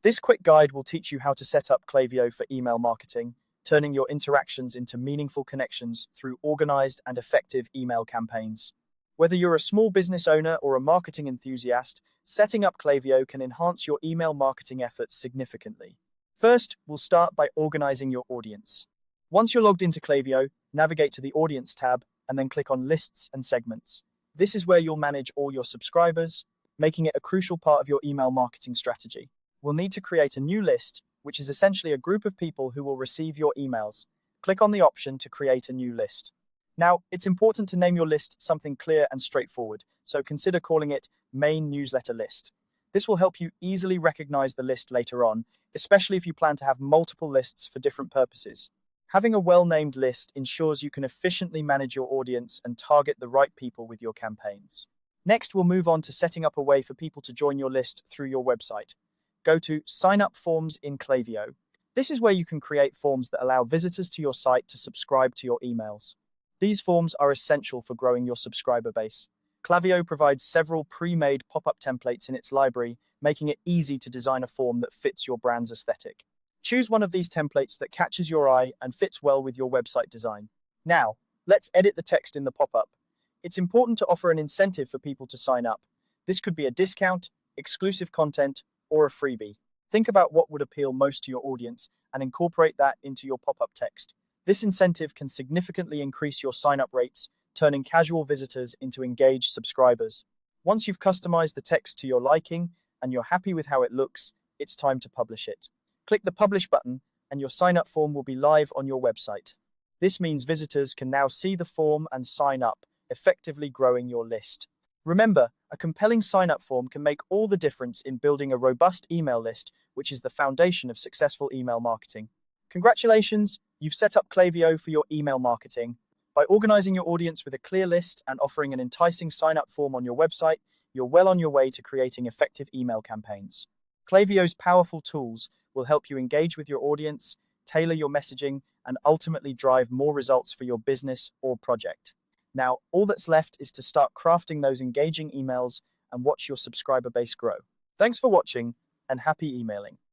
This quick guide will teach you how to set up Klaviyo for email marketing, turning your interactions into meaningful connections through organized and effective email campaigns. Whether you're a small business owner or a marketing enthusiast, setting up Klaviyo can enhance your email marketing efforts significantly. First, we'll start by organizing your audience. Once you're logged into Klaviyo, navigate to the Audience tab and then click on Lists and Segments. This is where you'll manage all your subscribers, making it a crucial part of your email marketing strategy. We'll need to create a new list, which is essentially a group of people who will receive your emails. Click on the option to create a new list. Now, it's important to name your list something clear and straightforward, so consider calling it Main Newsletter List. This will help you easily recognize the list later on, especially if you plan to have multiple lists for different purposes. Having a well-named list ensures you can efficiently manage your audience and target the right people with your campaigns. Next, we'll move on to setting up a way for people to join your list through your website. Go to Sign Up Forms in Klaviyo. This is where you can create forms that allow visitors to your site to subscribe to your emails. These forms are essential for growing your subscriber base. Klaviyo provides several pre-made pop-up templates in its library, making it easy to design a form that fits your brand's aesthetic. Choose one of these templates that catches your eye and fits well with your website design. Now, let's edit the text in the pop-up. It's important to offer an incentive for people to sign up. This could be a discount, exclusive content, or a freebie. Think about what would appeal most to your audience and incorporate that into your pop-up text. This incentive can significantly increase your sign-up rates, turning casual visitors into engaged subscribers. Once you've customized the text to your liking and you're happy with how it looks, it's time to publish it. Click the Publish button and your sign-up form will be live on your website. This means visitors can now see the form and sign up, effectively growing your list. Remember, a compelling sign-up form can make all the difference in building a robust email list, which is the foundation of successful email marketing. Congratulations, you've set up Klaviyo for your email marketing. By organizing your audience with a clear list and offering an enticing sign-up form on your website, you're well on your way to creating effective email campaigns. Klaviyo's powerful tools will help you engage with your audience, tailor your messaging, and ultimately drive more results for your business or project. Now, all that's left is to start crafting those engaging emails and watch your subscriber base grow. Thanks for watching, and happy emailing.